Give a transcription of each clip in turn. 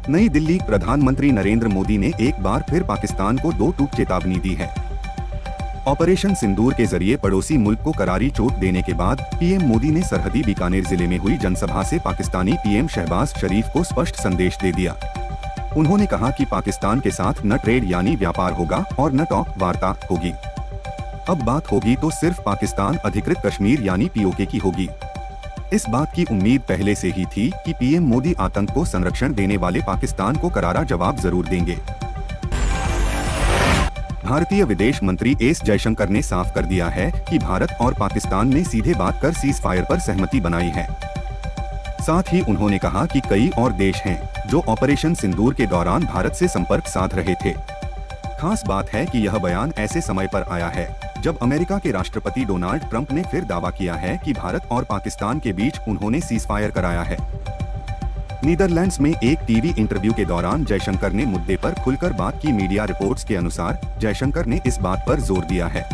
नई दिल्ली। प्रधानमंत्री नरेंद्र मोदी ने एक बार फिर पाकिस्तान को दो टूक चेतावनी दी है। ऑपरेशन सिंदूर के जरिए पड़ोसी मुल्क को करारी चोट देने के बाद पीएम मोदी ने सरहदी बीकानेर जिले में हुई जनसभा से पाकिस्तानी पीएम शहबाज शरीफ को स्पष्ट संदेश दे दिया। उन्होंने कहा कि पाकिस्तान के साथ न ट्रेड यानी व्यापार होगा और न टॉक वार्ता होगी। अब बात होगी तो सिर्फ पाकिस्तान अधिकृत कश्मीर यानी पीओके की होगी। इस बात की उम्मीद पहले से ही थी कि पीएम मोदी आतंक को संरक्षण देने वाले पाकिस्तान को करारा जवाब जरूर देंगे। भारतीय विदेश मंत्री एस जयशंकर ने साफ कर दिया है कि भारत और पाकिस्तान ने सीधे बात कर सीज फायर पर सहमति बनाई है। साथ ही उन्होंने कहा कि कई और देश हैं जो ऑपरेशन सिंदूर के दौरान भारत से संपर्क साध रहे थे। खास बात है कि यह बयान ऐसे समय पर आया है जब अमेरिका के राष्ट्रपति डोनाल्ड ट्रंप ने फिर दावा किया है कि भारत और पाकिस्तान के बीच उन्होंने सीज फायर कराया है। नीदरलैंड्स में एक टीवी इंटरव्यू के दौरान जयशंकर ने मुद्दे पर खुलकर बात की। मीडिया रिपोर्ट्स के अनुसार जयशंकर ने इस बात पर जोर दिया है।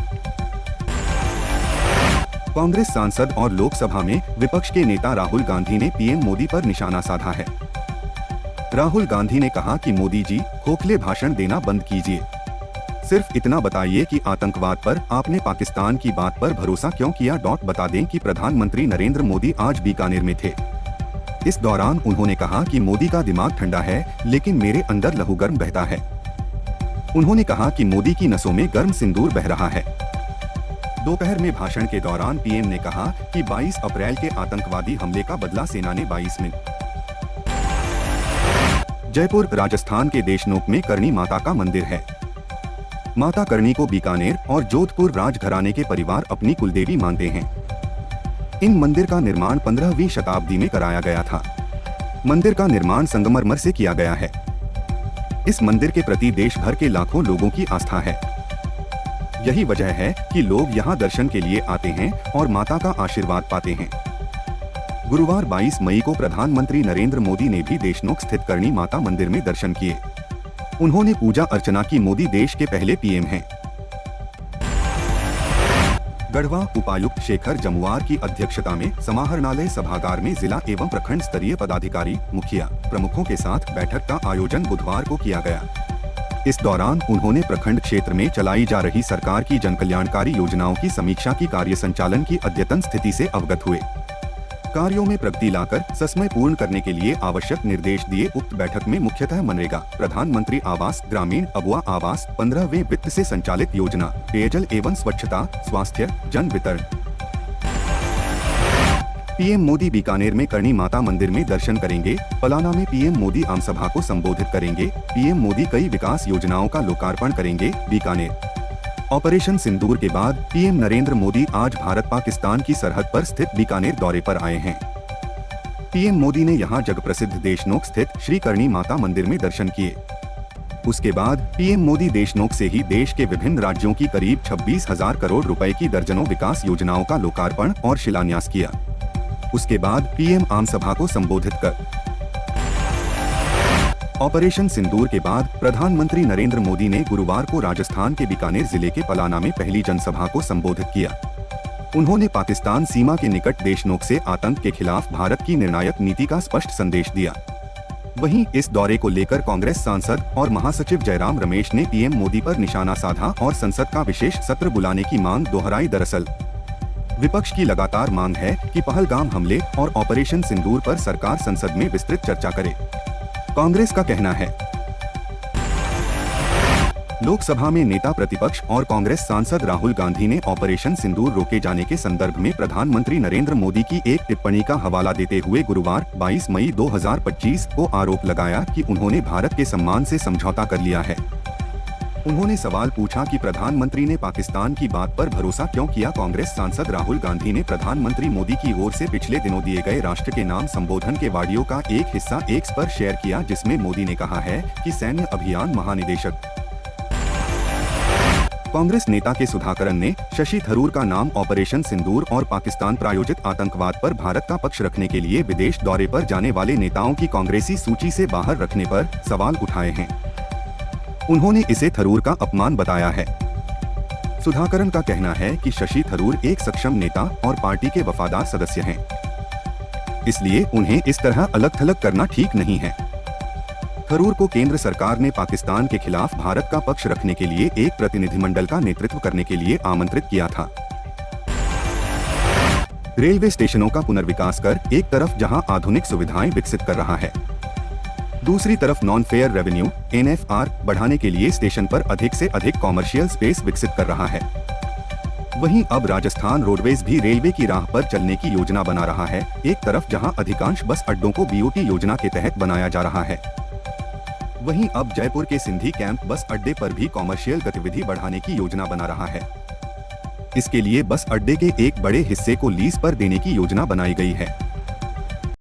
कांग्रेस सांसद और लोकसभा में विपक्ष के नेता राहुल गांधी ने पीएम मोदी पर निशाना साधा है। राहुल गांधी ने कहा कि मोदी जी खोखले भाषण देना बंद कीजिए। सिर्फ इतना बताइए कि आतंकवाद पर आपने पाकिस्तान की बात पर भरोसा क्यों किया। बता दें कि प्रधानमंत्री नरेंद्र मोदी आज बीकानेर में थे। इस दौरान उन्होंने कहा कि मोदी का दिमाग ठंडा है लेकिन मेरे अंदर लहू गर्म बहता है। उन्होंने कहा कि मोदी की नसों में गर्म सिंदूर बह रहा है। दोपहर में भाषण के दौरान पीएम ने कहा कि 22 अप्रैल के आतंकवादी हमले का बदला सेना ने 22 में। जयपुर राजस्थान के देशनोक में करणी माता का मंदिर है। माता करणी को बीकानेर और जोधपुर राजघराने के परिवार अपनी कुलदेवी मानते हैं। इन मंदिर का निर्माण 15वीं शताब्दी में कराया गया था। मंदिर का निर्माण संगमरमर से किया गया है। इस मंदिर के प्रति देश भर के लाखों लोगों की आस्था है। यही वजह है कि लोग यहां दर्शन के लिए आते हैं और माता का आशीर्वाद पाते हैं। गुरुवार 22 मई को प्रधानमंत्री नरेंद्र मोदी ने भी देशनोक स्थित करणी माता मंदिर में दर्शन किए। उन्होंने पूजा अर्चना की। मोदी देश के पहले पीएम हैं। गढ़वा उपायुक्त शेखर जमुआर की अध्यक्षता में समाहरणालय सभागार में जिला एवं प्रखंड स्तरीय पदाधिकारी, मुखिया, प्रमुखों के साथ बैठक का आयोजन बुधवार को किया गया। इस दौरान उन्होंने प्रखंड क्षेत्र में चलाई जा रही सरकार की जनकल्याणकारी योजनाओं की समीक्षा की। कार्य संचालन की अद्यतन स्थिति से अवगत हुए। कार्यों में प्रगति लाकर ससमय पूर्ण करने के लिए आवश्यक निर्देश दिए। उक्त बैठक में मुख्यतः मनरेगा, प्रधानमंत्री आवास ग्रामीण, अबुआ आवास, 15वें वित्त से संचालित योजना, पेयजल एवं स्वच्छता, स्वास्थ्य, जन वितरण। पीएम मोदी बीकानेर में करणी माता मंदिर में दर्शन करेंगे। पलाना में पीएम मोदी आम सभा को संबोधित करेंगे। पीएम मोदी कई विकास योजनाओं का लोकार्पण करेंगे। बीकानेर। ऑपरेशन सिंदूर के बाद पीएम नरेंद्र मोदी आज भारत पाकिस्तान की सरहद पर स्थित बीकानेर दौरे पर आए हैं। पीएम मोदी ने यहां जग प्रसिद्ध देशनोक स्थित श्री करणी माता मंदिर में दर्शन किए। उसके बाद पीएम मोदी देशनोक से ही देश के विभिन्न राज्यों की करीब 26,000 करोड़ रुपए की दर्जनों विकास योजनाओं का लोकार्पण और शिलान्यास किया। उसके बाद पीएम आम सभा को संबोधित कर ऑपरेशन सिंदूर के बाद प्रधानमंत्री नरेंद्र मोदी ने गुरुवार को राजस्थान के बीकानेर जिले के पलाना में पहली जनसभा को संबोधित किया। उन्होंने पाकिस्तान सीमा के निकट देशनोक से आतंक के खिलाफ भारत की निर्णायक नीति का स्पष्ट संदेश दिया। वहीं इस दौरे को लेकर कांग्रेस सांसद और महासचिव जयराम रमेश ने पीएम मोदी पर निशाना साधा और संसद का विशेष सत्र बुलाने की मांग दोहराई। दरअसल विपक्ष की लगातार मांग है कि पहलगाम हमले और ऑपरेशन सिंदूर पर सरकार संसद में विस्तृत चर्चा करे। कांग्रेस का कहना है लोकसभा में नेता प्रतिपक्ष और कांग्रेस सांसद राहुल गांधी ने ऑपरेशन सिंदूर रोके जाने के संदर्भ में प्रधानमंत्री नरेंद्र मोदी की एक टिप्पणी का हवाला देते हुए गुरुवार 22 मई 2025 को आरोप लगाया कि उन्होंने भारत के सम्मान से समझौता कर लिया है। उन्होंने सवाल पूछा कि प्रधानमंत्री ने पाकिस्तान की बात पर भरोसा क्यों किया। कांग्रेस सांसद राहुल गांधी ने प्रधानमंत्री मोदी की ओर से पिछले दिनों दिए गए राष्ट्र के नाम संबोधन के ऑडियो का एक हिस्सा एक्स पर शेयर किया, जिसमें मोदी ने कहा है कि सैन्य अभियान महानिदेशक। कांग्रेस नेता के सुधाकरन ने शशि थरूर का नाम ऑपरेशन सिंदूर और पाकिस्तान प्रायोजित आतंकवाद पर भारत का पक्ष रखने के लिए विदेश दौरे पर जाने वाले नेताओं की कांग्रेसी सूची से बाहर रखने पर सवाल उठाए हैं। उन्होंने इसे थरूर का अपमान बताया है। सुधाकरन का कहना है कि शशि थरूर एक सक्षम नेता और पार्टी के वफादार सदस्य हैं, इसलिए उन्हें इस तरह अलग थलग करना ठीक नहीं है। थरूर को केंद्र सरकार ने पाकिस्तान के खिलाफ भारत का पक्ष रखने के लिए एक प्रतिनिधिमंडल का नेतृत्व करने के लिए आमंत्रित किया था। रेलवे स्टेशनों का पुनर्विकास कर एक तरफ जहां आधुनिक सुविधाएं विकसित कर रहा है, दूसरी तरफ नॉन फेयर रेवेन्यू (NFR) बढ़ाने के लिए स्टेशन पर अधिक से अधिक कॉमर्शियल स्पेस विकसित कर रहा है। वहीं अब राजस्थान रोडवेज भी रेलवे की राह पर चलने की योजना बना रहा है, एक तरफ जहां अधिकांश बस अड्डों को BOT योजना के तहत बनाया जा रहा है, वहीं अब जयपुर के सिंधी कैंप बस अड्डे पर भी कॉमर्शियल गतिविधि बढ़ाने की योजना बना रहा है। इसके लिए बस अड्डे के एक बड़े हिस्से को लीज पर देने की योजना बनाई गई है।